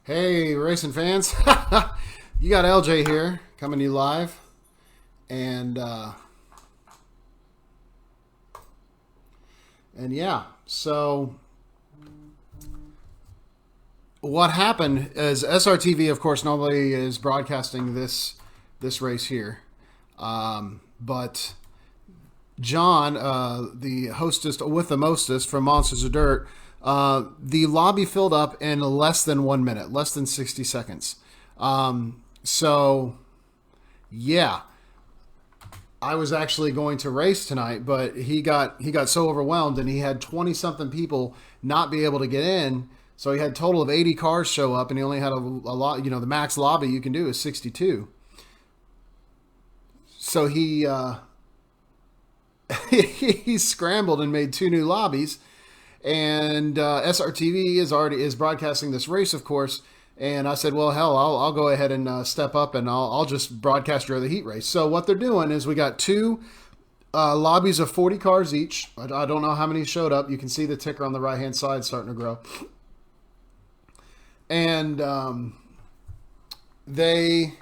Hey, racing fans. You got LJ here coming to you live. And yeah, so what happened is SRTV, of course, normally is broadcasting this race here. But John, the hostess with the mostest from Monsters of Dirt, the lobby filled up in less than 1 minute, less than 60 seconds. So, yeah, I was actually going to race tonight, but he got so overwhelmed, and he had 20 something people not be able to get in. So he had a total of 80 cars show up, and he only had a lot. You know, the max lobby you can do is 62. So he he scrambled and made two new lobbies, and SRTV is broadcasting this race, of course. And I said, well, hell, I'll go ahead and step up, and I'll just broadcast your other heat race. So what they're doing is we got two lobbies of 40 cars each. I don't know how many showed up. You can see the ticker on the right hand side starting to grow, and they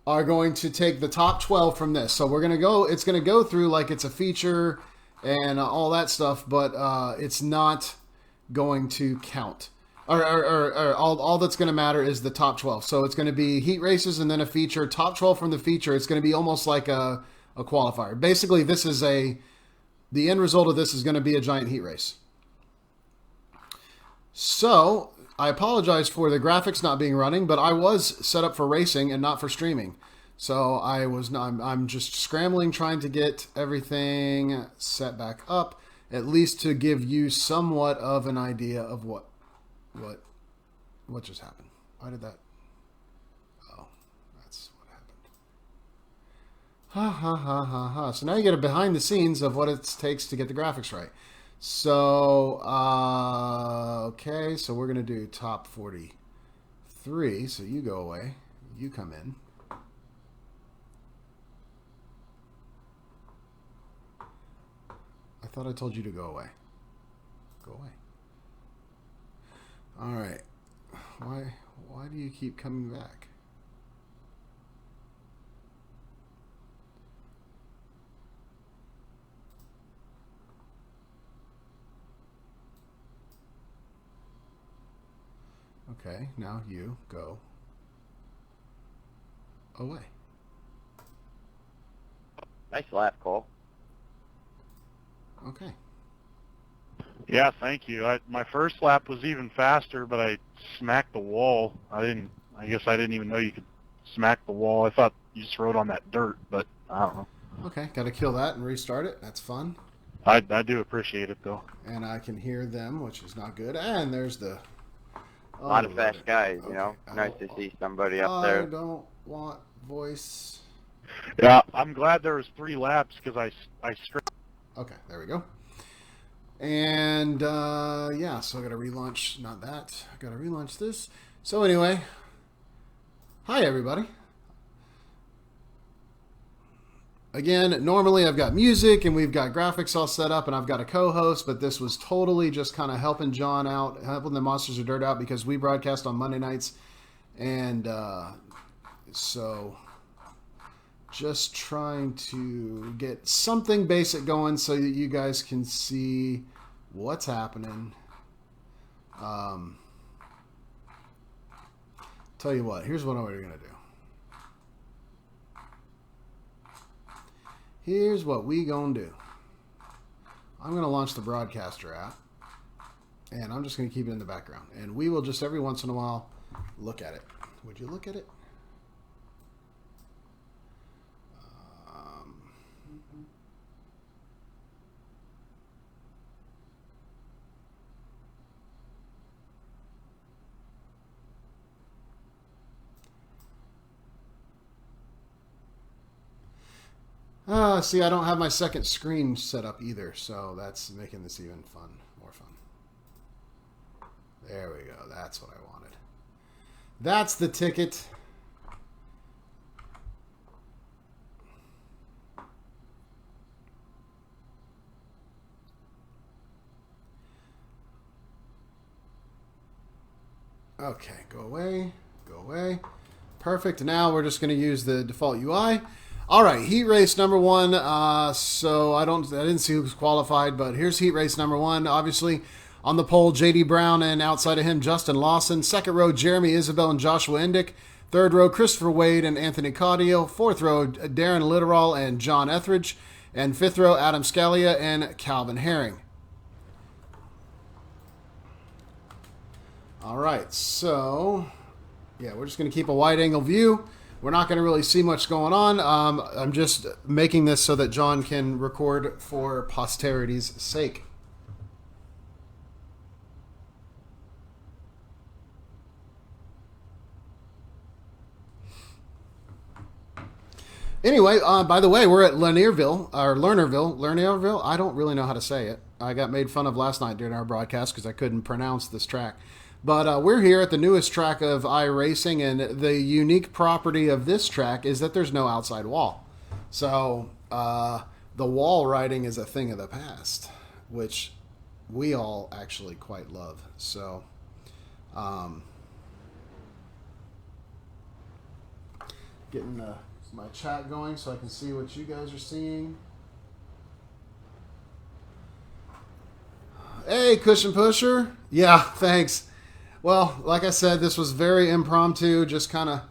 are going to take the top 12 from this. So it's going to go through like it's a feature and all that stuff, but it's not going to count. Or all that's going to matter is the top 12. So it's going to be heat races and then a feature. Top 12 from the feature. It's going to be almost like a qualifier. Basically, the end result of this is going to be a giant heat race. So I apologize for the graphics not being running, but I was set up for racing and not for streaming. So I'm just scrambling, trying to get everything set back up, at least to give you somewhat of an idea of what just happened. Why did that? Oh, that's what happened. Ha ha ha ha ha. So now you get a behind the scenes of what it takes to get the graphics right. So, okay, so we're going to do top 43. So you go away. You come in. I thought I told you to go away. Go away. All right. Why do you keep coming back? Okay, now you go away. Nice laugh, Cole. Okay. Yeah, thank you. My first lap was even faster, but I smacked the wall. I guess I didn't even know you could smack the wall. I thought you just rode on that dirt, but I don't know. Okay, got to kill that and restart it. That's fun. I do appreciate it, though. And I can hear them, which is not good. And there's the... A lot of fast guys, you know. Okay. Nice to see somebody up there. I don't want voice. Yeah, I'm glad there was 3 laps because I scraped. Okay, there we go. And yeah, so I got to relaunch. Not that. I got to relaunch this. So anyway, hi everybody. Again, normally I've got music and we've got graphics all set up and I've got a co-host, but this was totally just kind of helping John out, helping the Monsters of Dirt out because we broadcast on Monday nights. And so just trying to get something basic going so that you guys can see what's happening. Tell you what, here's what we're going to do. Here's what we gonna do. I'm gonna launch the broadcaster app, and I'm just gonna keep it in the background, and we will just every once in a while look at it. Would you look at it? See, I don't have my second screen set up either, so that's making this even more fun. There we go. That's what I wanted. That's the ticket. Okay, go away. Go away. Perfect. Now we're just going to use the default UI. All right, heat race number 1. So I didn't see who was qualified, but here's heat race number 1. Obviously, on the pole, J.D. Brown, and outside of him, Justin Lawson. Second row, Jeremy Isabel and Joshua Indick. Third row, Christopher Wade and Anthony Caudill. Fourth row, Darren Littoral and John Etheridge. And fifth row, Adam Scalia and Calvin Herring. All right, so yeah, we're just going to keep a wide-angle view. We're not going to really see much going on. I'm just making this so that John can record for posterity's sake. Anyway, by the way, we're at Lernerville. I don't really know how to say it. I got made fun of last night during our broadcast because I couldn't pronounce this track. But we're here at the newest track of iRacing, and the unique property of this track is that there's no outside wall. So the wall riding is a thing of the past, which we all actually quite love. So getting my chat going so I can see what you guys are seeing. Hey, Cushion Pusher. Yeah, thanks. Well, like I said, this was very impromptu, just kind of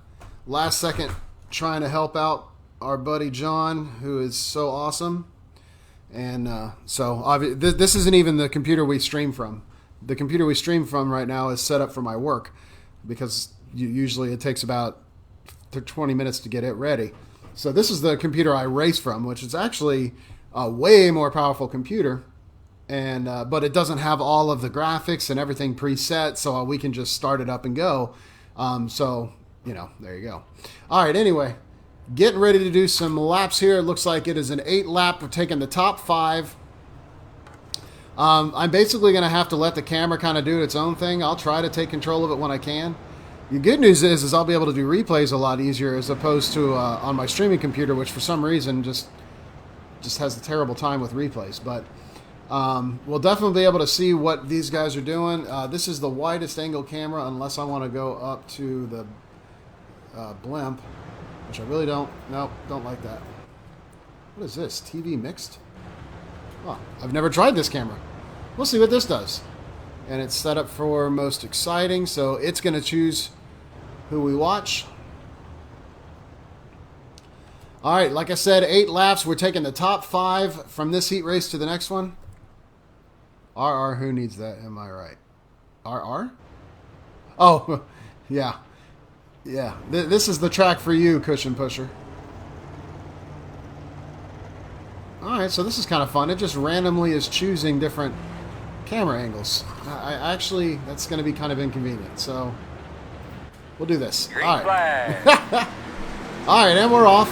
last second trying to help out our buddy John, who is so awesome. And this isn't even the computer we stream from. The computer we stream from right now is set up for my work because usually it takes about 20 minutes to get it ready. So this is the computer I race from, which is actually a way more powerful computer. And but it doesn't have all of the graphics and everything preset, so we can just start it up and go. So, there you go. All right, anyway, getting ready to do some laps here. It looks like it is an 8 lap. We're taking the top 5. I'm basically going to have to let the camera kind of do its own thing. I'll try to take control of it when I can. The good news is I'll be able to do replays a lot easier as opposed to on my streaming computer, which for some reason just has a terrible time with replays. But we'll definitely be able to see what these guys are doing. This is the widest angle camera, unless I want to go up to the blimp, which I really don't. Nope, don't like that. What is this? TV mixed? Oh, I've never tried this camera. We'll see what this does. And it's set up for most exciting, so it's going to choose who we watch. All right, like I said, 8 laps. We're taking the top 5 from this heat race to the next one. RR, who needs that? Am I right? RR? Oh, yeah. Yeah, this is the track for you, Cushion Pusher. All right, so this is kind of fun. It just randomly is choosing different camera angles. Actually, that's going to be kind of inconvenient, so we'll do this. Green all right. flag. All right, and we're off.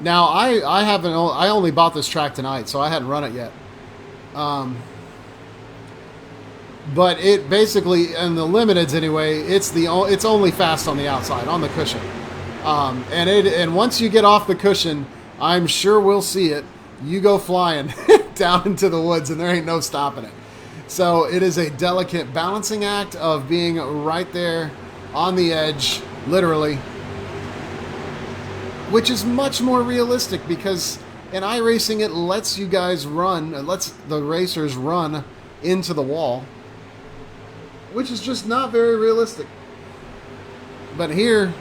Now, I only bought this track tonight, so I hadn't run it yet. But it basically, in the limiteds anyway, it's only fast on the outside, on the cushion. And once you get off the cushion, I'm sure we'll see it. You go flying down into the woods, and there ain't no stopping it. So it is a delicate balancing act of being right there on the edge, literally, which is much more realistic because in iRacing it lets you guys run, it lets the racers run into the wall, which is just not very realistic. But here,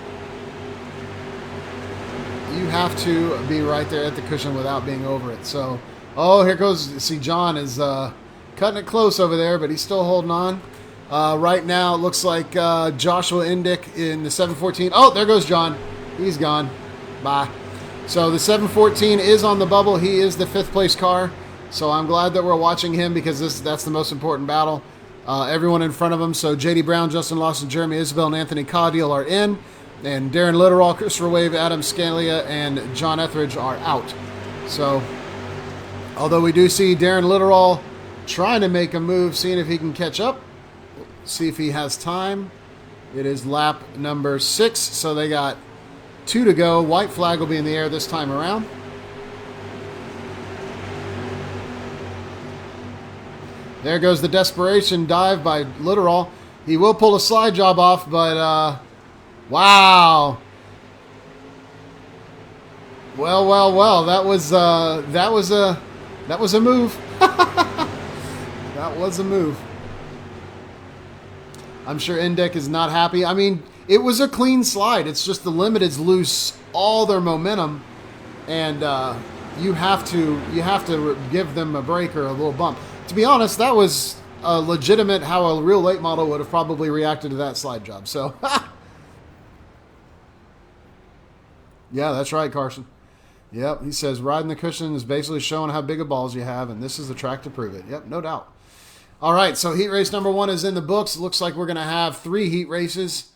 you have to be right there at the cushion without being over it. So, oh, here goes, see, John is cutting it close over there, but he's still holding on. Right now, it looks like Joshua Indick in the 714. Oh, there goes John. He's gone. Bye. So the 714 is on the bubble. He is the 5th place car. So I'm glad that we're watching him because that's the most important battle. Everyone in front of him. So J.D. Brown, Justin Lawson, Jeremy Isabel, and Anthony Caudill are in. And Darren Littoral, Christopher Wade, Adam Scalia, and John Etheridge are out. So, although we do see Darren Littoral trying to make a move, seeing if he can catch up, see if he has time. It is lap number 6, so they got 2 to go. White flag will be in the air this time around. There goes the desperation dive by Literal. He will pull a slide job off, but wow. Well. That was a move. That was a move. I'm sure Indec is not happy. I mean, it was a clean slide. It's just the Limiteds lose all their momentum, and you have to give them a break or a little bump. To be honest, that was a legitimate how a real late model would have probably reacted to that slide job. So, yeah, that's right, Carson. Yep, he says riding the cushion is basically showing how big of balls you have, and this is the track to prove it. Yep, no doubt. All right, so heat race number 1 is in the books. It looks like we're going to have 3 heat races,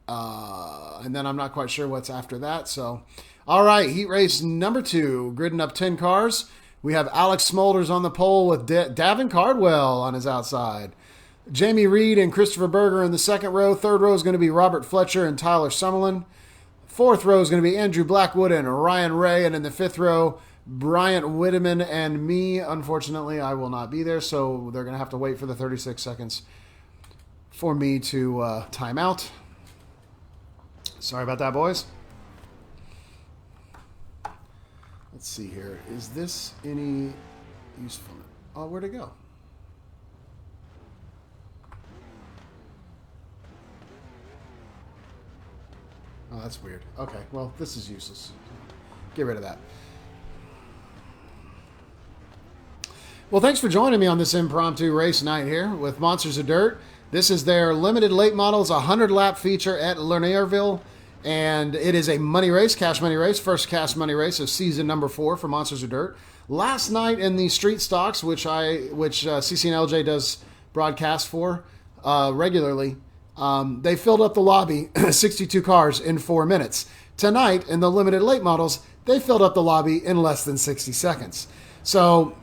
and then I'm not quite sure what's after that. So, all right, heat race number 2, gridding up 10 cars. We have Alex Smolders on the pole with Davin Cardwell on his outside. Jamie Reed and Christopher Berger in the second row. Third row is going to be Robert Fletcher and Tyler Summerlin. Fourth row is going to be Andrew Blackwood and Ryan Ray. And in the fifth row, Bryant Whitteman and me. Unfortunately, I will not be there, so they're going to have to wait for the 36 seconds for me to time out. Sorry about that, boys. Let's see here. Is this any useful? Oh, where'd it go? Oh, that's weird. Okay, well, this is useless. Get rid of that. Well, thanks for joining me on this impromptu race night here with Monsters of Dirt. This is their limited late models 100-lap feature at Lernerville. And it is a money race, cash money race, first cash money race of season number 4 for Monsters of Dirt. Last night in the street stocks, which CC and LJ does broadcast for regularly, they filled up the lobby, 62 cars in 4 minutes. Tonight in the limited late models, they filled up the lobby in less than 60 seconds. So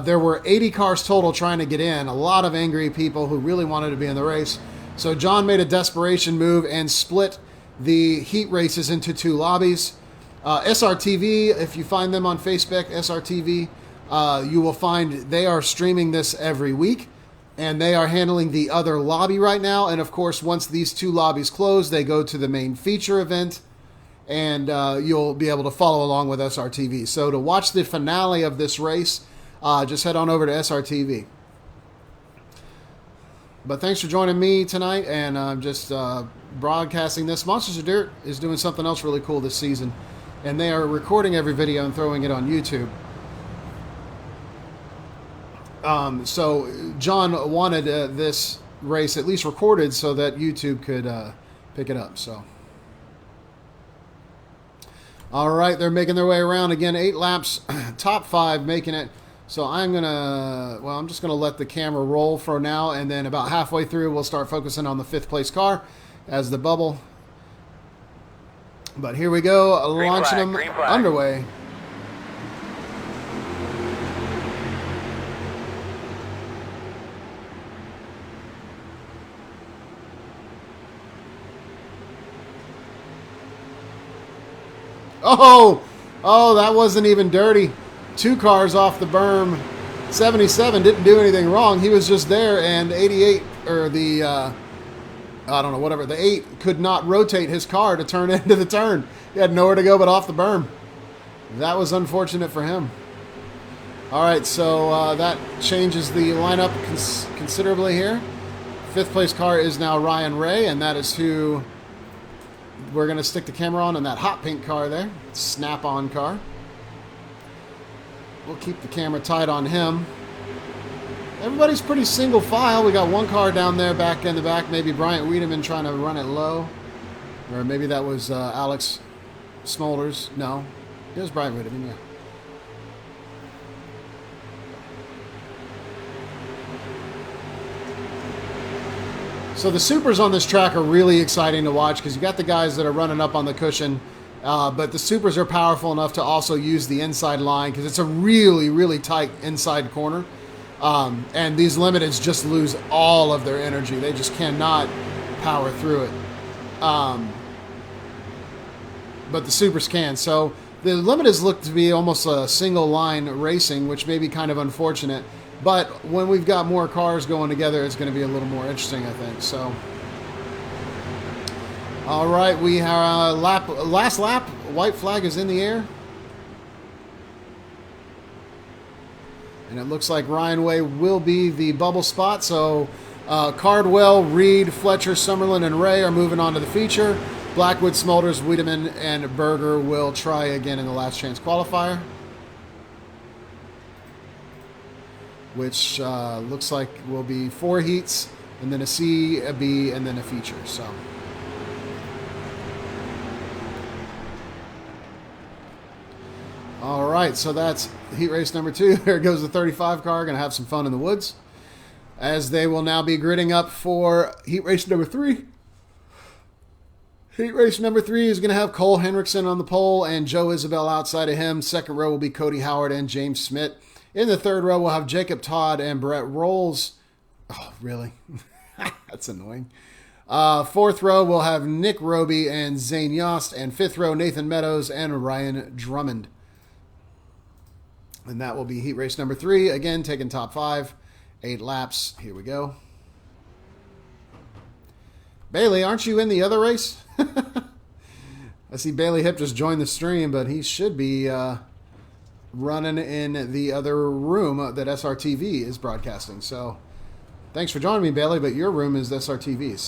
there were 80 cars total trying to get in. A lot of angry people who really wanted to be in the race. So John made a desperation move and split the heat races into 2 lobbies. SRTV, if you find them on Facebook, SRTV, you will find they are streaming this every week, and they are handling the other lobby right now. And of course, once these 2 lobbies close, they go to the main feature event, and you'll be able to follow along with SRTV. So to watch the finale of this race, just head on over to SRTV. But thanks for joining me tonight, and I'm just broadcasting this. Monsters of Dirt is doing something else really cool this season, and they are recording every video and throwing it on YouTube. So John wanted this race at least recorded so that YouTube could pick it up. So, all right, they're making their way around again. 8 laps, top 5 making it. So I'm just gonna let the camera roll for now, and then about halfway through, we'll start focusing on the 5th place car as the bubble. But here we go, launching them underway. Oh, that wasn't even dirty. 2 cars off the berm. 77 didn't do anything wrong. He was just there, and 88, or the, I don't know, whatever, the 8 could not rotate his car to turn into the turn. He had nowhere to go but off the berm. That was unfortunate for him. All right, so that changes the lineup considerably here. 5th place car is now Ryan Ray, and that is who we're going to stick the camera on in that hot pink car there. Snap-on car. We'll keep the camera tight on him. Everybody's pretty single file. We got 1 car down there back in the back. Maybe Bryant Wiedemann trying to run it low. Or maybe that was Alex Smolders. No, it was Bryant Wiedemann, yeah. So the supers on this track are really exciting to watch because you got the guys that are running up on the cushion, but the supers are powerful enough to also use the inside line because it's a really, really tight inside corner. And these limiteds just lose all of their energy. They just cannot power through it. But the supers can. So the limiteds look to be almost a single line racing, which may be kind of unfortunate. But when we've got more cars going together, it's going to be a little more interesting, I think. So, all right, we have last lap. White flag is in the air. And it looks like Ryan Way will be the bubble spot. So Cardwell, Reed, Fletcher, Summerlin, and Ray are moving on to the feature. Blackwood, Smulders, Wiedemann, and Berger will try again in the last chance qualifier. Which looks like will be 4 heats, and then a C, a B, and then a feature. So, all right, so that's heat race number 2. There goes the 35 car. Going to have some fun in the woods, as they will now be gridding up for heat race number 3. Heat race number 3 is going to have Cole Henriksen on the pole and Joe Isabel outside of him. Second row will be Cody Howard and James Smith. In the third row, we'll have Jacob Todd and Brett Rolls. Oh, really? That's annoying. Fourth row, we'll have Nick Roby and Zane Yost. And fifth row, Nathan Meadows and Ryan Drummond. And that will be heat race number 3. Again, taking top 5. 8 laps. Here we go. Bailey, aren't you in the other race? I see Bailey Hip just joined the stream, but he should be... running in the other room that SRTV is broadcasting. So thanks for joining me, Bailey, but your room is SRTV.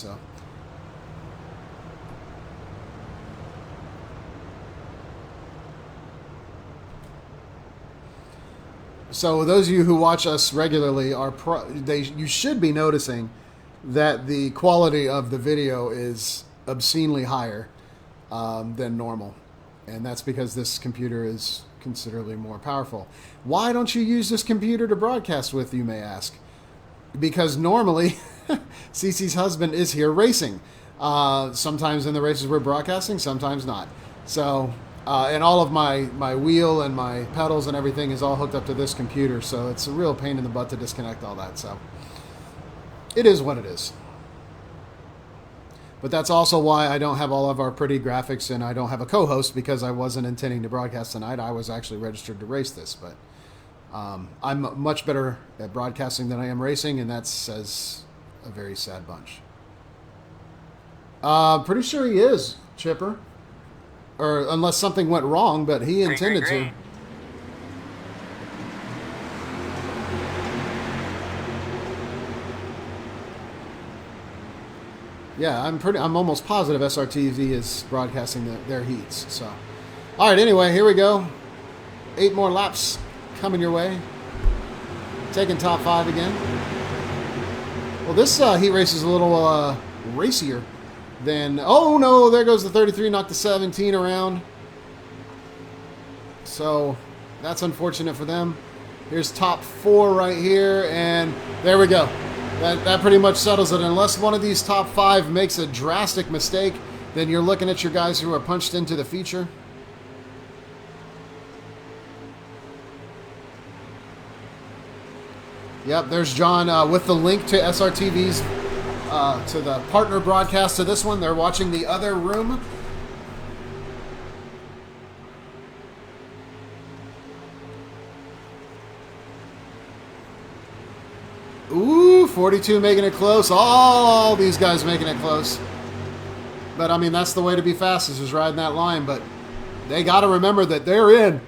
So those of you who watch us regularly you should be noticing that the quality of the video is obscenely higher than normal, and that's because this computer is considerably more powerful. Why don't you use this computer to broadcast with, you may ask? Because normally Cece's husband is here racing. Sometimes in the races we're broadcasting, sometimes not. So, and all of my wheel and my pedals and everything is all hooked up to this computer, so it's a real pain in the butt to disconnect all that. So it is what it is. But that's also why I don't have all of our pretty graphics and I don't have a co-host, because I wasn't intending to broadcast tonight. I was actually registered to race this, but I'm much better at broadcasting than I am racing, and that says a very sad bunch. Pretty sure he is, Chipper. Or unless something went wrong, but he intended to. Yeah, I'm almost positive SRTV is broadcasting their heats. So, all right. Anyway, here we go. 8 more laps coming your way. Taking top 5 again. Well, this heat race is a little racier than. Oh no! There goes the 33. Knocked the 17 around. So that's unfortunate for them. Here's top 4 right here, and there we go. That pretty much settles it. Unless one of these top 5 makes a drastic mistake, then you're looking at your guys who are punched into the feature. Yep, there's John with the link to SRTV's, to the partner broadcast to this one. They're watching the other room. Ooh, 42 making it close. All these guys making it close. But, I mean, that's the way to be fastest, is riding that line. But they got to remember that they're in.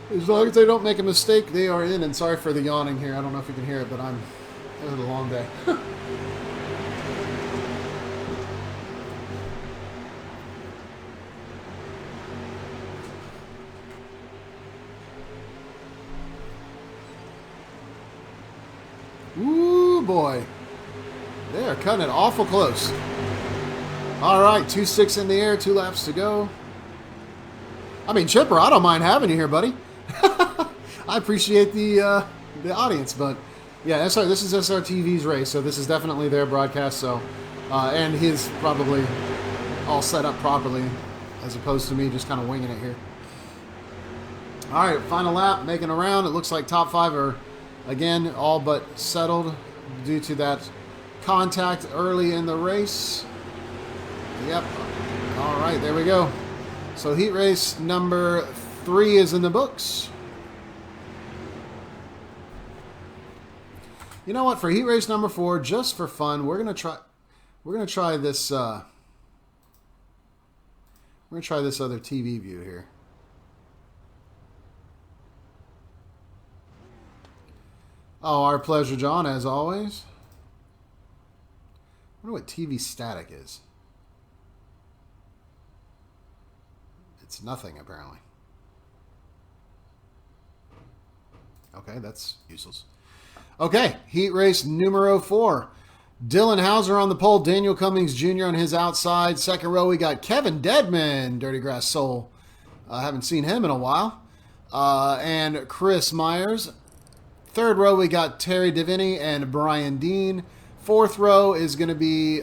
As long as they don't make a mistake, they are in. And sorry for the yawning here. I don't know if you can hear it, but it was a long day. Ooh, boy. They are cutting it awful close. All right, 2.6 in the air, 2 laps to go. I mean, Chipper, I don't mind having you here, buddy. I appreciate the audience, but yeah, this is SRTV's race, so this is definitely their broadcast. So, and his probably all set up properly, as opposed to me just kind of winging it here. All right, final lap, making a round. It looks like top 5 are, again, all but settled due to that contact early in the race. Yep. All right, there we go. So heat race number 3 is in the books. You know what? For heat race number 4, just for fun, we're gonna try this. We're gonna try this other TV view here. Oh, our pleasure, John, as always. I wonder what TV static is. It's nothing, apparently. Okay, that's useless. Okay, heat race numero 4. Dylan Hauser on the pole. Daniel Cummings Jr. on his outside. Second row, we got Kevin Deadman, Dirty Grass Soul. Haven't seen him in a while. And Chris Myers. Third row, we got Terry Deviney and Brian Dean. Fourth row is going to be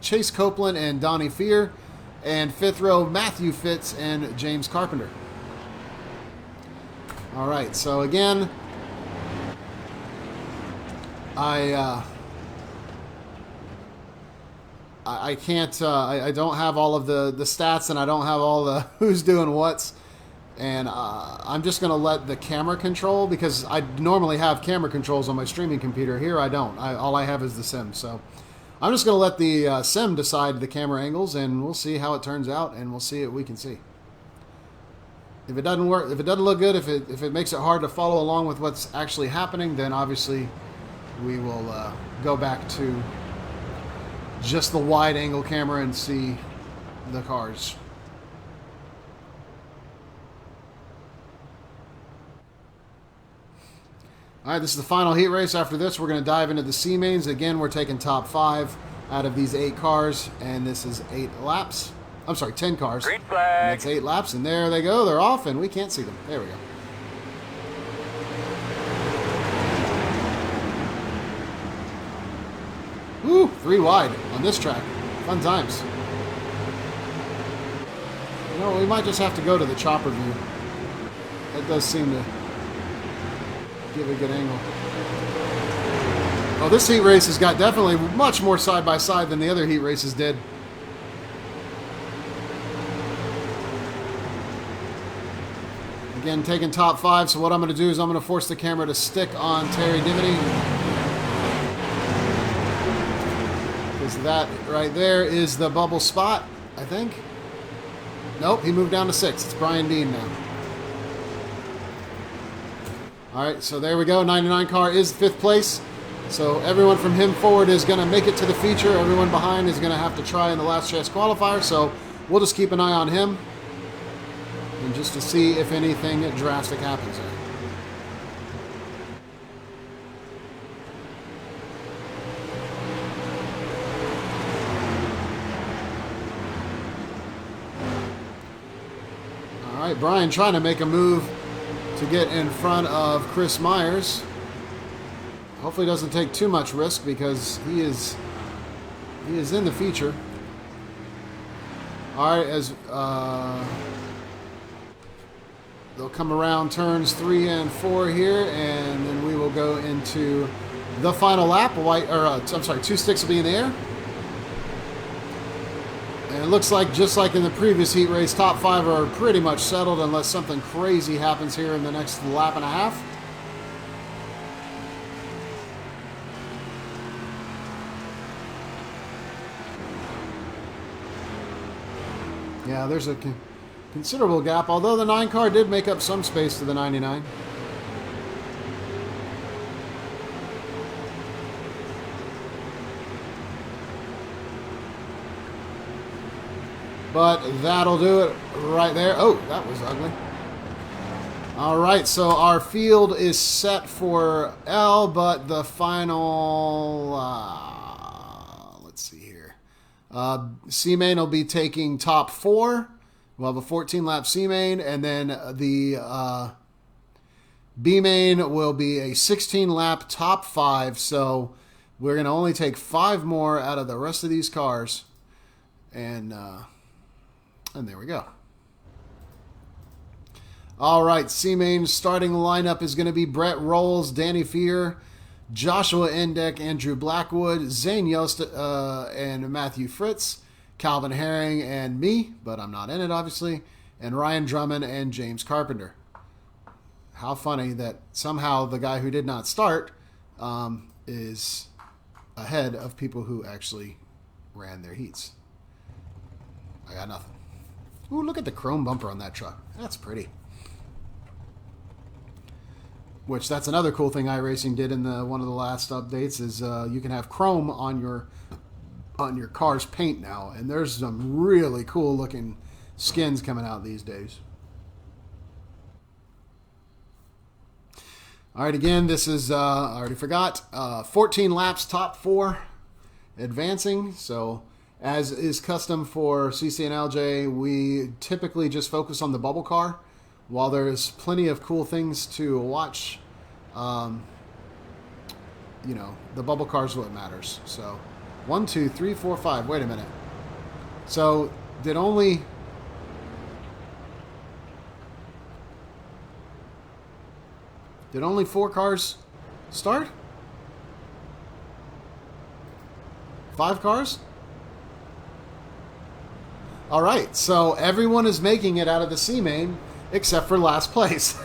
Chase Copeland and Donnie Fear. And fifth row, Matthew Fitz and James Carpenter. All right, so again, I can't, I don't have all of the stats, and I don't have all the who's doing what's, and I'm just going to let the camera control, because I normally have camera controls on my streaming computer. Here I don't. All I have is the sim, so I'm just going to let the sim decide the camera angles, and we'll see how it turns out, and we'll see what we can see. If it doesn't work, if it doesn't look good, if it makes it hard to follow along with what's actually happening, then obviously we will go back to just the wide angle camera and see the cars. All right, this is the final heat race. After this, we're going to dive into the C mains. Again, we're taking top 5 out of these 8 cars, and this is 8 laps. I'm sorry, 10 cars. Green flag. And that's 8 laps, and there they go. They're off, and we can't see them. There we go. Woo, 3 wide on this track. Fun times. You know, we might just have to go to the chopper view. That does seem to give a good angle. Oh, this heat race has got definitely much more side-by-side than the other heat races did. Again, taking top 5, so what I'm going to do is I'm going to force the camera to stick on Terry Divity. Because that right there is the bubble spot, I think. Nope, he moved down to 6. It's Brian Dean now. All right, so there we go. 99 car is 5th place. So everyone from him forward is going to make it to the feature. Everyone behind is going to have to try in the last chance qualifier. So we'll just keep an eye on him, and just to see if anything drastic happens there. All right, Brian trying to make a move to get in front of Chris Myers. Hopefully doesn't take too much risk, because he is in the feature. All right, as they'll come around turns 3 and 4 here, and then we will go into the final lap. I'm sorry, 2 sticks will be in the air. And it looks like, just like in the previous heat race, top 5 are pretty much settled unless something crazy happens here in the next lap and a half. Yeah, there's a considerable gap, although the 9 car did make up some space to the 99. But that'll do it right there. Oh, that was ugly. All right, so our field is set for L, but the final, let's see here. C-Main will be taking top 4. We'll have a 14-lap C-Main, and then the B-Main will be a 16-lap top 5, so we're going to only take 5 more out of the rest of these cars, and there we go. All right, C-Main starting lineup is going to be Brett Rolls, Danny Fear, Joshua Endek, Andrew Blackwood, Zane Yost, and Matthew Fritz, Calvin Herring, and me, but I'm not in it, obviously, and Ryan Drummond and James Carpenter. How funny that somehow the guy who did not start is ahead of people who actually ran their heats. I got nothing. Ooh, look at the chrome bumper on that truck. That's pretty. Which, that's another cool thing iRacing did in one of the last updates, is you can have chrome on your car's paint now, and there's some really cool looking skins coming out these days. All right, again, this is, I already forgot, 14 laps, top 4, advancing. So, as is custom for CC and LJ, we typically just focus on the bubble car. While there's plenty of cool things to watch, you know, the bubble car is what matters. So, 1, 2, 3, 4, 5. Wait a minute. So, did only 4 cars start? 5 cars? All right, so everyone is making it out of the C main except for last place.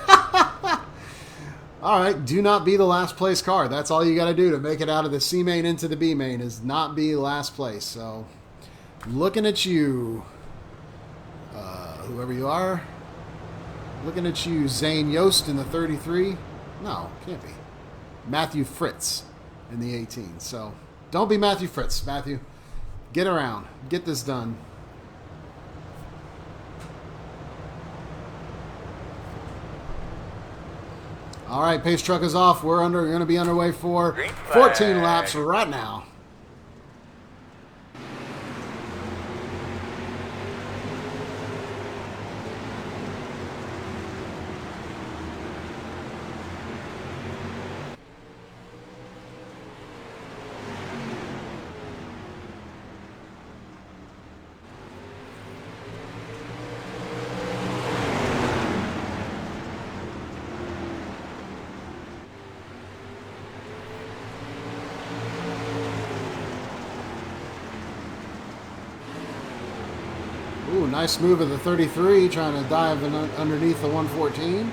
All right, do not be the last place car. That's all you got to do to make it out of the C main into the B main, is not be last place. So, looking at you, whoever you are, looking at you, Zane Yost in the 33. No, can't be. Matthew Fritz in the 18. So, don't be Matthew Fritz, Matthew. Get around. Get this done. All right, pace truck is off. We're going to be underway for 14 laps right now. Ooh, nice move of the 33, trying to dive underneath the 114.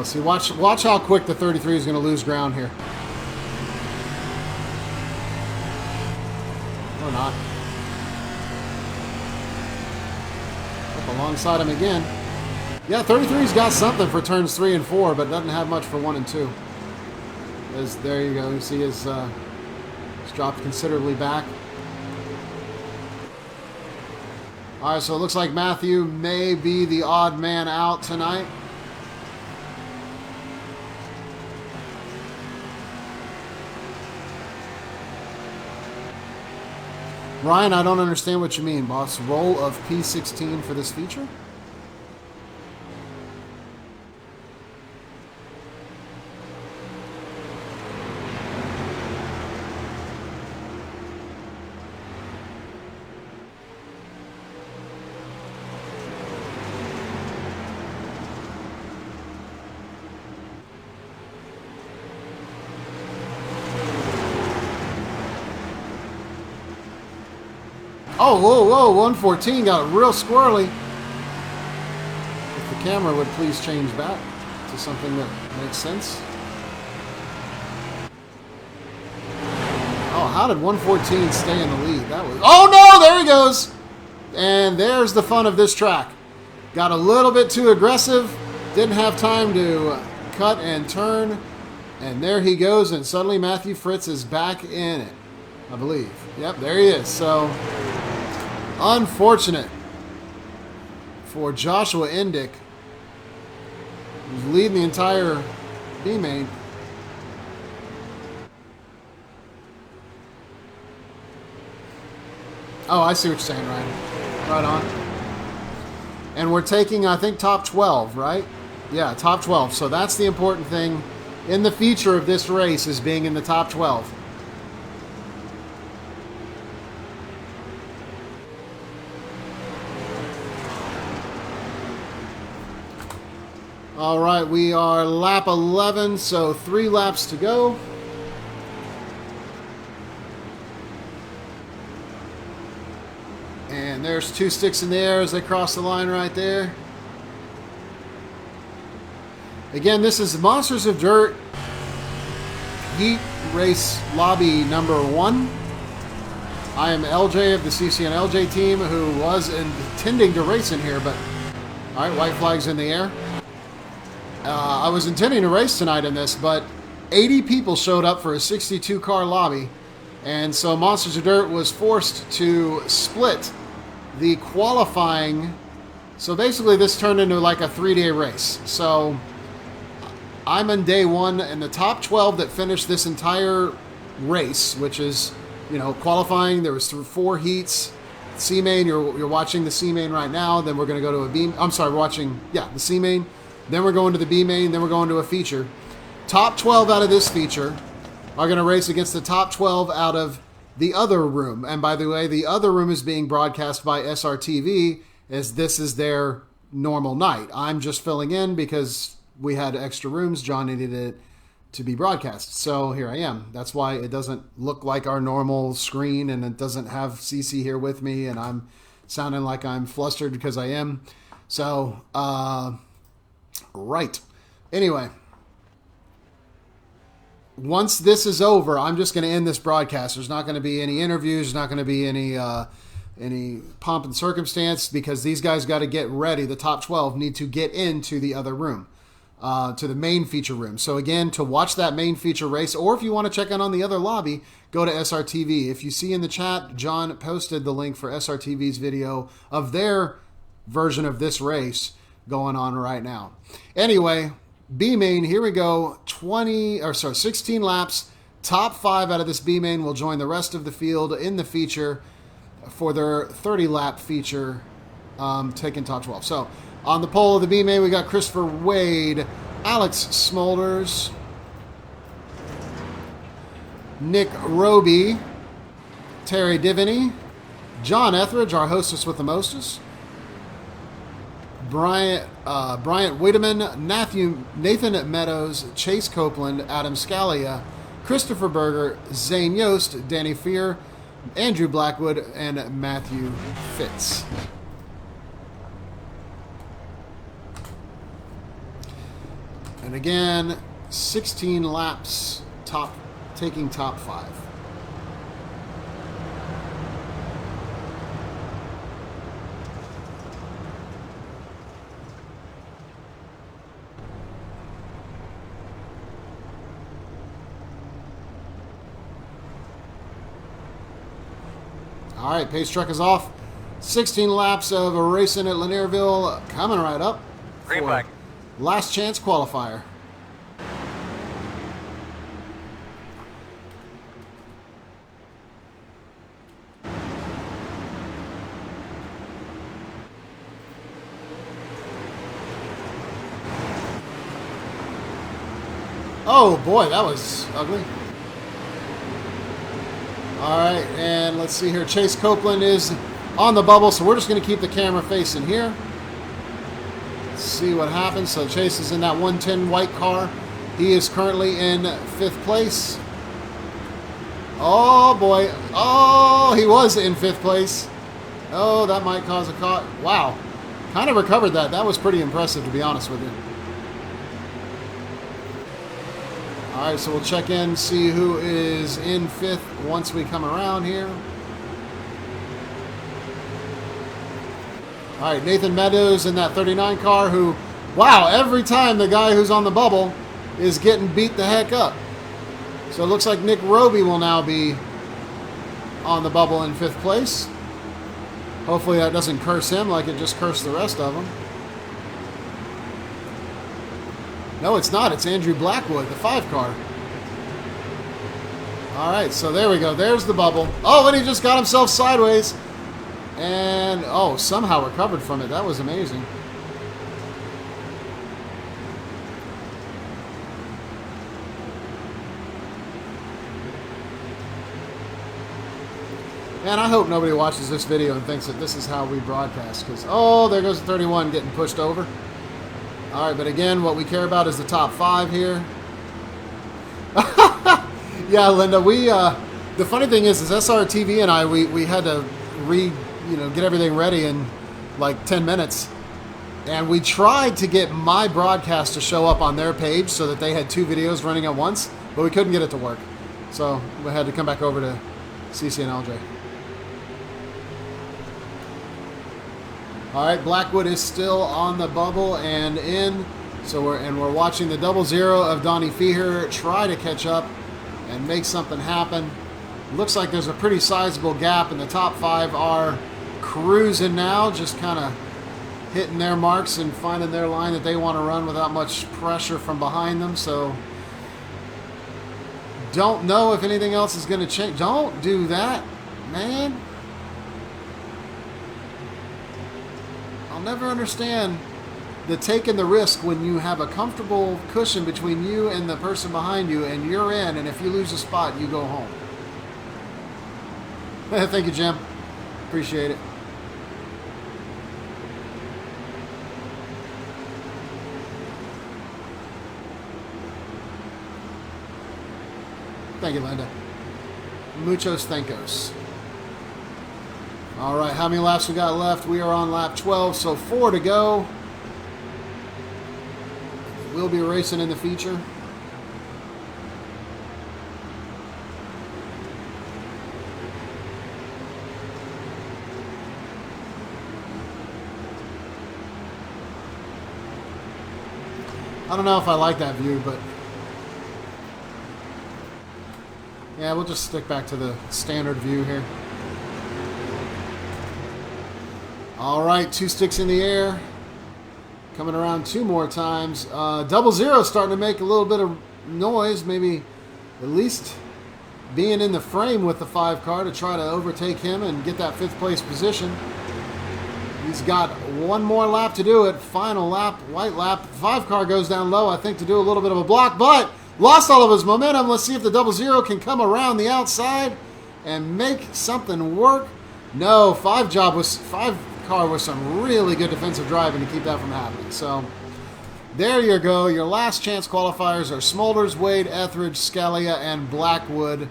See, watch how quick the 33 is going to lose ground here. Or not. Up alongside him again. Yeah, 33's got something for turns 3 and 4, but doesn't have much for 1 and 2. There you go. You see his dropped considerably back. All right, so it looks like Matthew may be the odd man out tonight. Ryan, I don't understand what you mean, boss. Role of P16 for this feature? Oh, whoa, whoa, 114 got real squirrely. If the camera would please change back to something that makes sense. Oh, how did 114 stay in the lead? That was... Oh, no, there he goes. And there's the fun of this track. Got a little bit too aggressive. Didn't have time to cut and turn. And there he goes, and suddenly Matthew Fritz is back in it, I believe. Yep, there he is. So... unfortunate for Joshua Endick, who's leading the entire B main. Oh, I see what you're saying, Ryan. Right on. And we're taking, I think, top 12, right? Yeah, top 12. So that's the important thing in the feature of this race, is being in the top 12. All right, we are lap 11, so 3 laps to go. And there's 2 sticks in the air as they cross the line right there. Again, this is Monsters of Dirt Heat Race Lobby number 1. I am LJ of the CCN LJ team, who was intending to race in here, but all right, white flag's in the air. I was intending to race tonight in this, but 80 people showed up for a 62-car lobby, and so Monsters of Dirt was forced to split the qualifying. So basically this turned into like a 3-day race. So I'm in day 1, and the top 12 that finished this entire race, which is, you know, qualifying, there was 4 heats. C main, you're watching the C main right now. Then we're going to go to a B. I'm sorry, we're watching, yeah, the C main. Then we're going to the B main. Then we're going to a feature. Top 12 out of this feature are going to race against the top 12 out of the other room. And by the way, the other room is being broadcast by SRTV, as this is their normal night. I'm just filling in because we had extra rooms. John needed it to be broadcast. So here I am. That's why it doesn't look like our normal screen, and it doesn't have CC here with me, and I'm sounding like I'm flustered because I am. So, right. Anyway, once this is over, I'm just going to end this broadcast. There's not going to be any interviews. There's not going to be any pomp and circumstance, because these guys got to get ready. The top 12 need to get into the other room, to the main feature room. So again, to watch that main feature race, or if you want to check in on the other lobby, go to SRTV. If you see in the chat, John posted the link for SRTV's video of their version of this race going on right now. Anyway, B main, here we go. 16 laps. Top 5 out of this B main will join the rest of the field in the feature for their 30-lap feature, taking top 12. So on the pole of the B main, we got Christopher Wade, Alex Smolders, Nick Roby, Terry Divany, John Etheridge, our hostess with the mostest, Bryant Wiedemann, Nathan Meadows, Chase Copeland, Adam Scalia, Christopher Berger, Zane Yost, Danny Fear, Andrew Blackwood, and Matthew Fitz. And again, 16 laps, taking top 5. All right, pace truck is off. 16 laps of a racing at Lanierville coming right up. Green flag. Last chance qualifier. Oh boy, that was ugly. All right, and let's see here. Chase Copeland is on the bubble, so we're just going to keep the camera facing here. Let's see what happens. So Chase is in that 110 white car. He is currently in 5th place. Oh boy. Oh, he was in 5th place. Oh, that might cause a cut. Wow. Kind of recovered that. That was pretty impressive, to be honest with you. All right, so we'll check in, see who is in 5th once we come around here. All right, Nathan Meadows in that 39 car, who, wow, every time the guy who's on the bubble is getting beat the heck up. So it looks like Nick Roby will now be on the bubble in 5th place. Hopefully that doesn't curse him like it just cursed the rest of them. No, it's not. It's Andrew Blackwood, the 5 car. All right, so there we go. There's the bubble. Oh, and he just got himself sideways. And, oh, somehow recovered from it. That was amazing. And I hope nobody watches this video and thinks that this is how we broadcast. Because, oh, there goes the 31 getting pushed over. All right, but again, what we care about is the top 5 here. Yeah, Linda, the funny thing is SRTV and I, we had to get everything ready in like 10 minutes. And we tried to get my broadcast to show up on their page so that they had 2 videos running at once, but we couldn't get it to work. So we had to come back over to CC and LJ. All right, Blackwood is still on the bubble and in. So we're watching the 0-0 of Donnie Feher try to catch up and make something happen. Looks like there's a pretty sizable gap, and the top 5 are cruising now, just kind of hitting their marks and finding their line that they want to run without much pressure from behind them. So don't know if anything else is going to change. Don't do that, man. I'll never understand the taking the risk when you have a comfortable cushion between you and the person behind you, and you're in, and if you lose a spot, you go home. Thank you, Jim. Appreciate it. Thank you, Linda. Muchos thankos. All right, how many laps we got left? We are on lap 12, so 4 to go. We'll be racing in the feature. I don't know if I like that view, but yeah, we'll just stick back to the standard view here. All right, 2 sticks in the air. Coming around 2 more times. 0-0 starting to make a little bit of noise. Maybe at least being in the frame with the 5 car to try to overtake him and get that 5th place position. He's got 1 more lap to do it. Final lap, white lap. 5 car goes down low, I think, to do a little bit of a block, but lost all of his momentum. Let's see if the 0-0 can come around the outside and make something work. No, 5 car with some really good defensive driving to keep that from happening. So there you go. Your last chance qualifiers are Smolders, Wade, Etheridge, Scalia, and Blackwood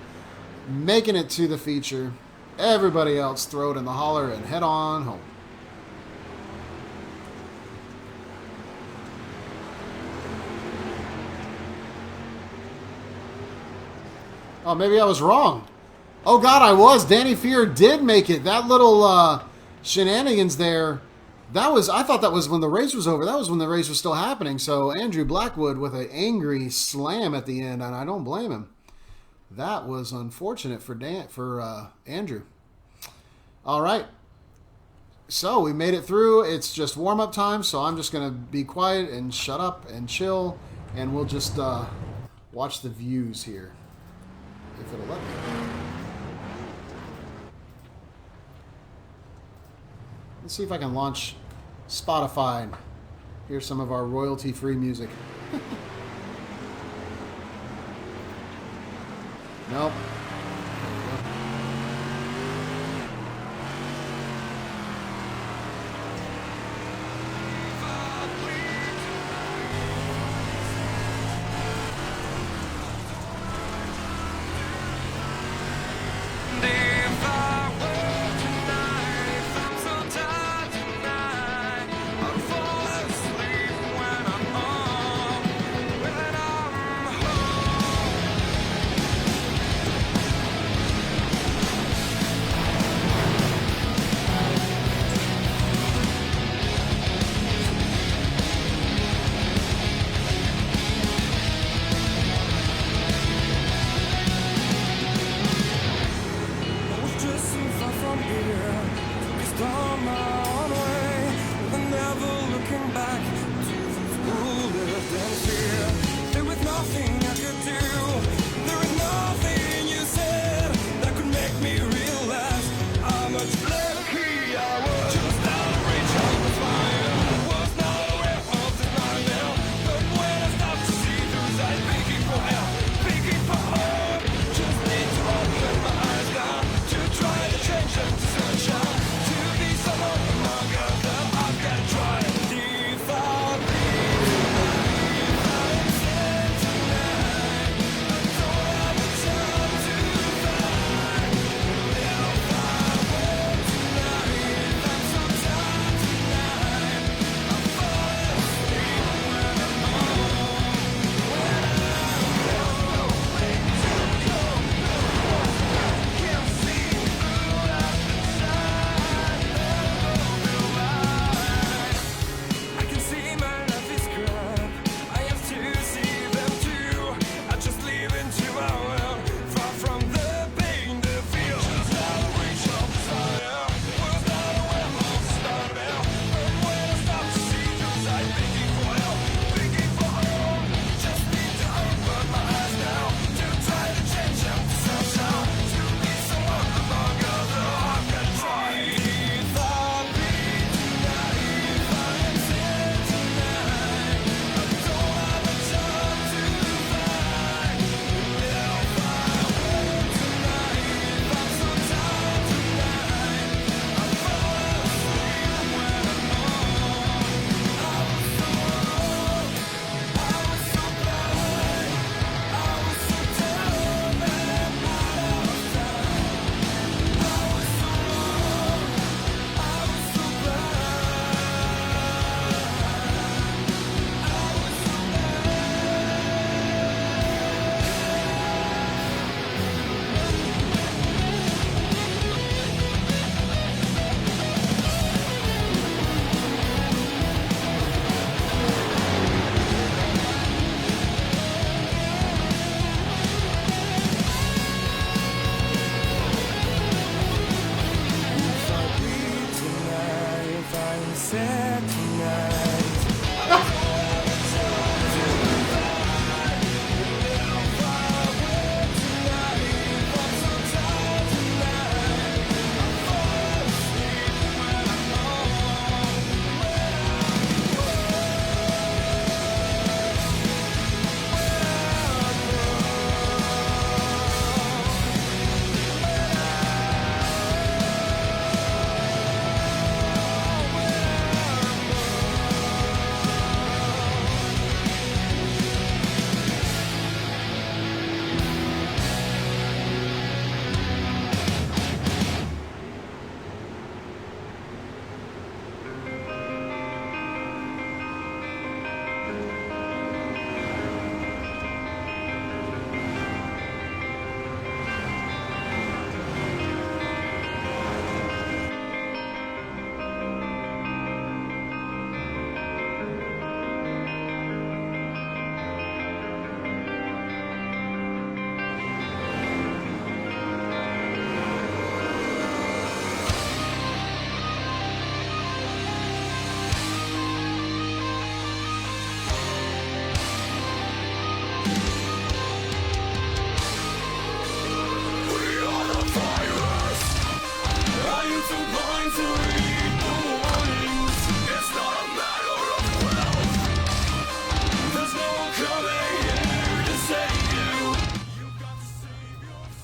making it to the feature. Everybody else throw it in the holler and head on home. Oh, maybe I was wrong. Oh, God, I was. Danny Fear did make it. That little shenanigans there, I thought that was when the race was over. That was when the race was still happening. So Andrew Blackwood with an angry slam at the end, and I don't blame him. That was unfortunate for Andrew. All right. So we made it through. It's just warm-up time, so I'm just going to be quiet and shut up and chill, and we'll just watch the views here, if it'll let me. Let's see if I can launch Spotify and hear some of our royalty-free music. Nope.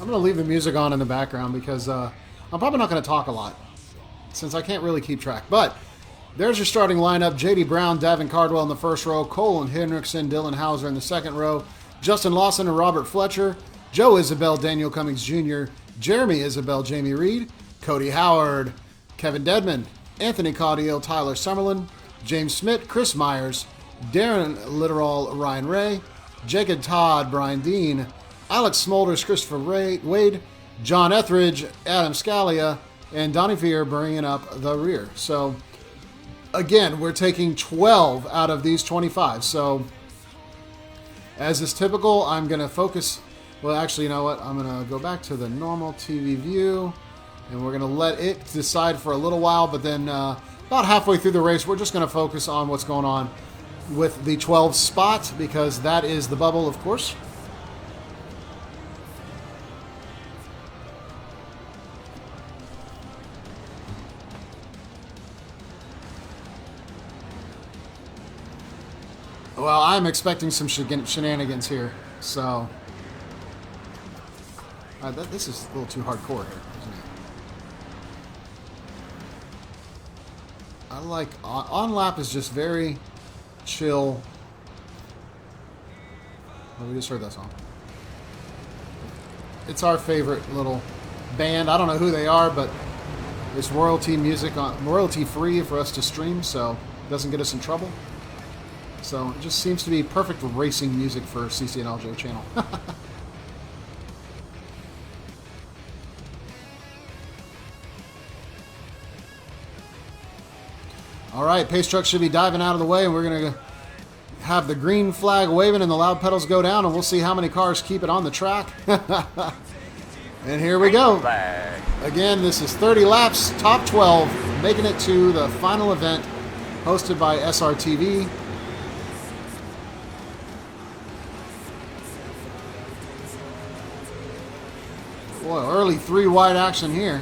I'm going to leave the music on in the background because I'm probably not going to talk a lot since I can't really keep track. But there's your starting lineup. J.D. Brown, Davin Cardwell in the first row, Colin Henriksen, Dylan Hauser in the second row, Justin Lawson and Robert Fletcher, Joe Isabel, Daniel Cummings Jr., Jeremy Isabel, Jamie Reed, Cody Howard, Kevin Dedman, Anthony Caudill, Tyler Summerlin, James Smith, Chris Myers, Darren Littoral, Ryan Ray, Jacob Todd, Brian Dean, Alex Smolders, Christopher Wade, John Etheridge, Adam Scalia, and Donnie Fear bringing up the rear. So, again, we're taking 12 out of these 25. So, as is typical, I'm going to focus... Well, actually, you know what? I'm going to go back to the normal TV view, and we're going to let it decide for a little while, but then about halfway through the race, we're just going to focus on what's going on with the 12 spot, because that is the bubble, of course. Well, I'm expecting some shenanigans here, so... this is a little too hardcore here, isn't it? I like... On-lap is just very chill. Oh, we just heard that song. It's our favorite little band. I don't know who they are, but it's royalty music, royalty-free for us to stream, so it doesn't get us in trouble. So it just seems to be perfect racing music for CCNLJ channel. All right, pace truck should be diving out of the way, and we're going to have the green flag waving and the loud pedals go down, and we'll see how many cars keep it on the track. And here we go. Again, this is 30 laps, top 12, making it to the final event hosted by SRTV. Boy, early 3 wide action here.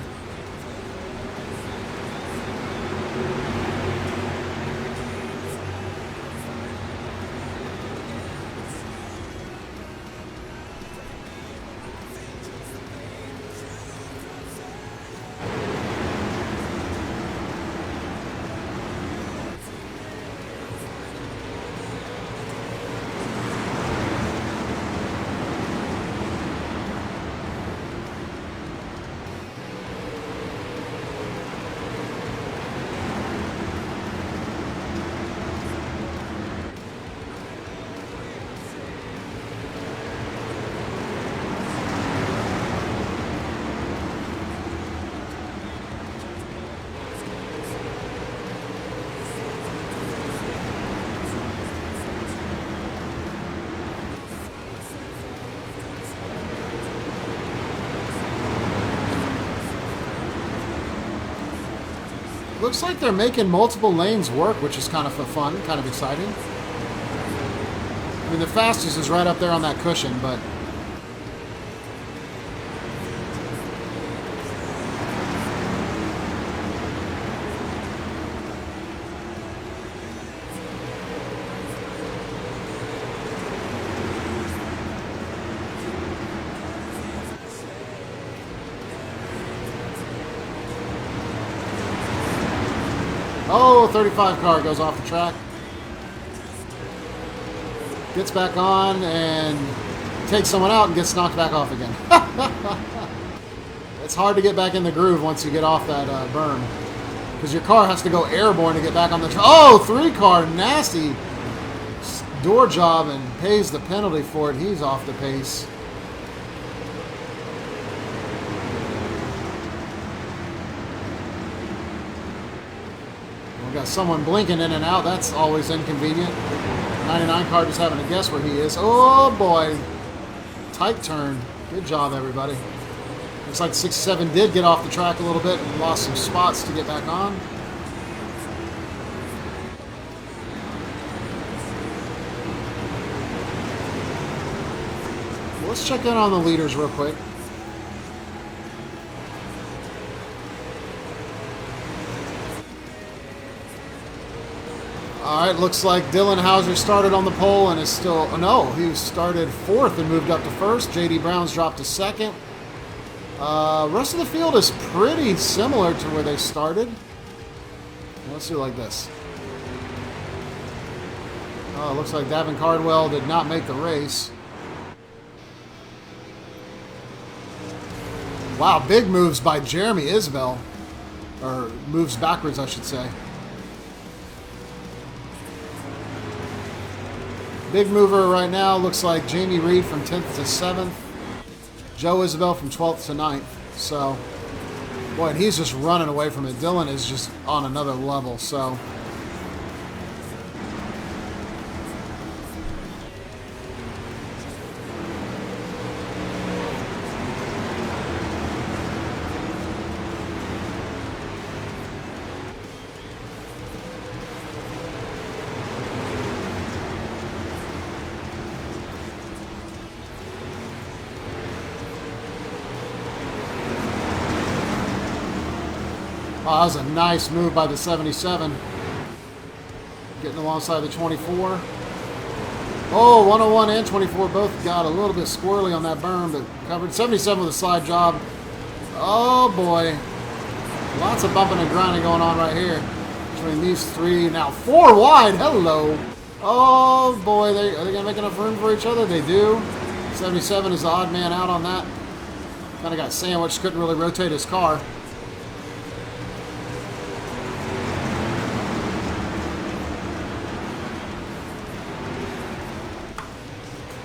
Looks like they're making multiple lanes work, which is kind of fun, kind of exciting. I mean, the fastest is right up there on that cushion, but... Oh, 35 car goes off the track. Gets back on and takes someone out and gets knocked back off again. It's hard to get back in the groove once you get off that berm, because your car has to go airborne to get back on the track. Oh, 3 car, nasty door job, and pays the penalty for it. He's off the pace. Got someone blinking in and out. That's always inconvenient. 99 car just having to guess where he is. Oh boy. Tight turn. Good job, everybody. Looks like 67 did get off the track a little bit and lost some spots to get back on. Let's check in on the leaders real quick. All right, looks like Dylan Hauser started on the pole and is still... Oh, no, he started 4th and moved up to 1st. J.D. Brown's dropped to 2nd. Rest of the field is pretty similar to where they started. Let's do it like this. Oh, it looks like Davin Cardwell did not make the race. Wow, big moves by Jeremy Isbell. Or moves backwards, I should say. Big mover right now looks like Jamie Reed from 10th to 7th. Joe Isabel from 12th to 9th. So, boy, and he's just running away from it. Dylan is just on another level, so. Oh, that was a nice move by the 77. Getting alongside the 24. Oh, 101 and 24 both got a little bit squirrely on that berm, but covered. 77 with a slide job. Oh, boy. Lots of bumping and grinding going on right here between these three. Now 4 wide. Hello. Oh, boy. Are they going to make enough room for each other? They do. 77 is the odd man out on that. Kind of got sandwiched. Couldn't really rotate his car.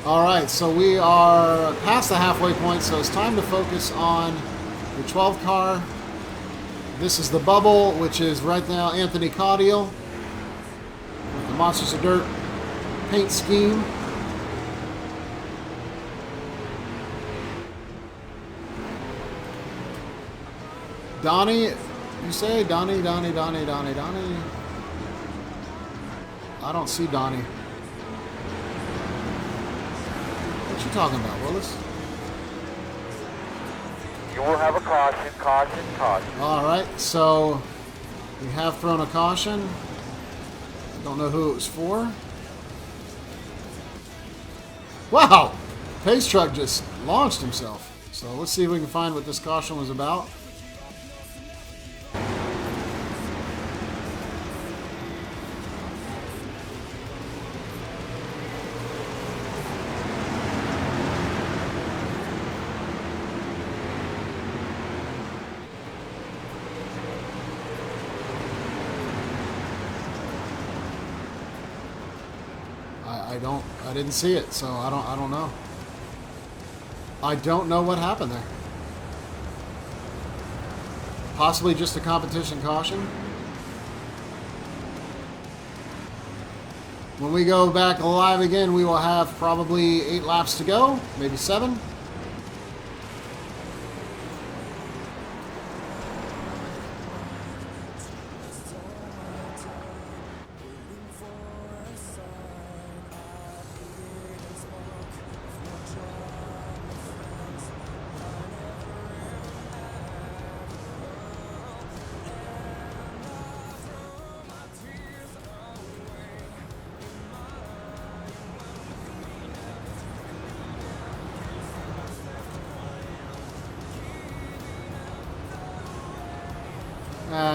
All right, so we are past the halfway point, so it's time to focus on the 12 car. This is the bubble, which is right now Anthony Caudiel with the Monsters of Dirt paint scheme. Donnie, you say? Donnie. I don't see Donnie. What you talking about, Willis? You will have a caution. All right, so we have thrown a caution. Don't know who it was for. Wow! Pace truck just launched himself. So let's see if we can find what this caution was about. I didn't see it, so I don't know. I don't know what happened there. Possibly just a competition caution. When we go back live again, we will have probably 8 laps to go, maybe 7.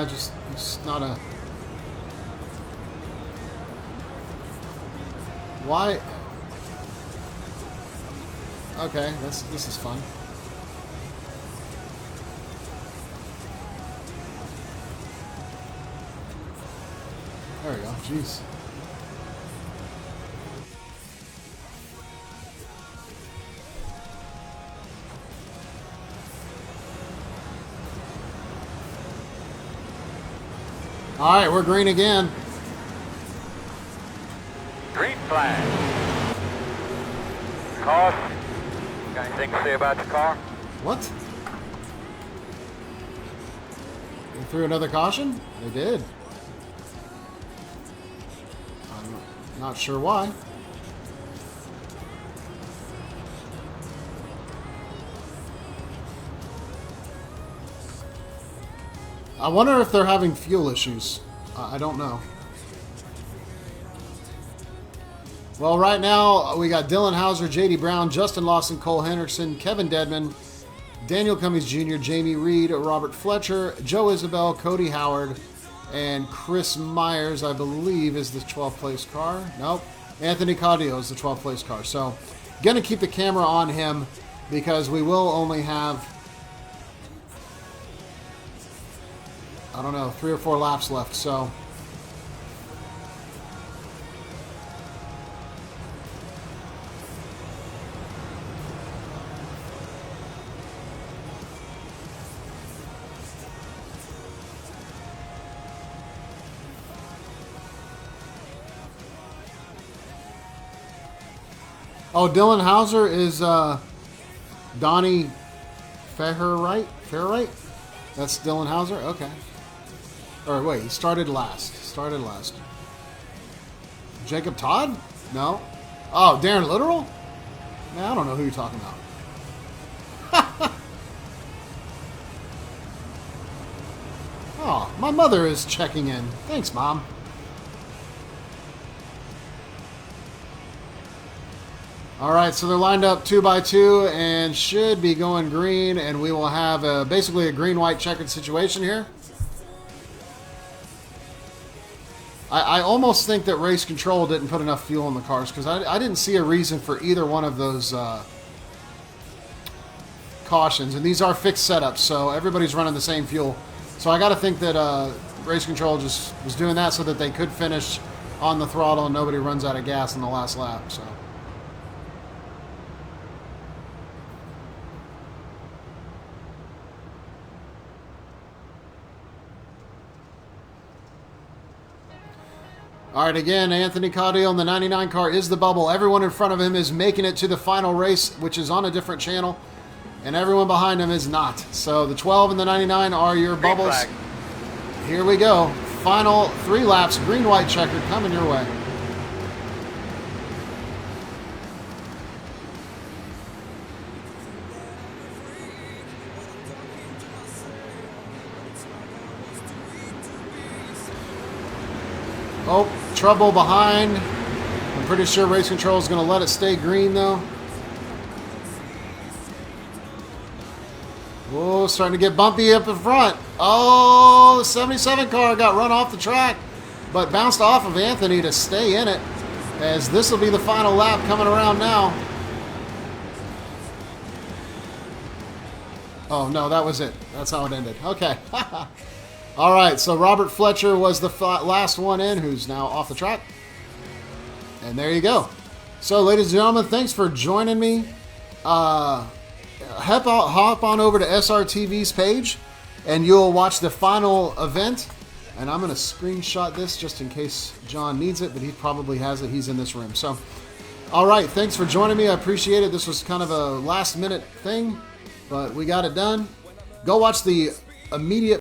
Just not a... Why? Okay, this is fun. There we go. Jeez. All right, we're green again. Green flag. Caution. Got anything to say about the car? What? They threw another caution? They did. I'm not sure why. I wonder if they're having fuel issues. I don't know. Well, right now we got Dylan Hauser, J.D. Brown, Justin Lawson, Cole Henderson, Kevin Dedman, Daniel Cummings Jr., Jamie Reed, Robert Fletcher, Joe Isabel, Cody Howard, and Chris Myers, I believe, is the 12th place car. Nope. Anthony Caudio is the 12th place car. So, going to keep the camera on him because we will only have, I don't know, 3 or 4 laps left. So, oh, Dylan Hauser is Donnie Fairwright? Fairwright? That's Dylan Hauser? Okay. Or wait, he started last. Jacob Todd? No. Oh, Darren Literal? Nah, I don't know who you're talking about. Oh, my mother is checking in. Thanks, Mom. All right, so they're lined up 2 by 2 and should be going green, and we will have basically a green-white checkered situation here. I almost think that Race Control didn't put enough fuel in the cars because I didn't see a reason for either one of those cautions. And these are fixed setups, so everybody's running the same fuel. So I got to think that Race Control just was doing that so that they could finish on the throttle and nobody runs out of gas in the last lap. So. All right, again, Anthony Caudio on the 99 car is the bubble. Everyone in front of him is making it to the final race, which is on a different channel, and everyone behind him is not. So the 12 and the 99 are your bubbles. Here we go. Final 3 laps, green-white checkered, coming your way. Oh, trouble behind. I'm pretty sure Race Control is going to let it stay green, though. Whoa, starting to get bumpy up in front. Oh, the 77 car got run off the track, but bounced off of Anthony to stay in it, as this will be the final lap coming around now. Oh, no, that was it. That's how it ended. Okay. All right, so Robert Fletcher was the last one in, who's now off the track. And there you go. So, ladies and gentlemen, thanks for joining me. Hop on over to SRTV's page, and you'll watch the final event. And I'm going to screenshot this just in case John needs it, but he probably has it. He's in this room. So, all right, thanks for joining me. I appreciate it. This was kind of a last-minute thing, but we got it done. Go watch the immediate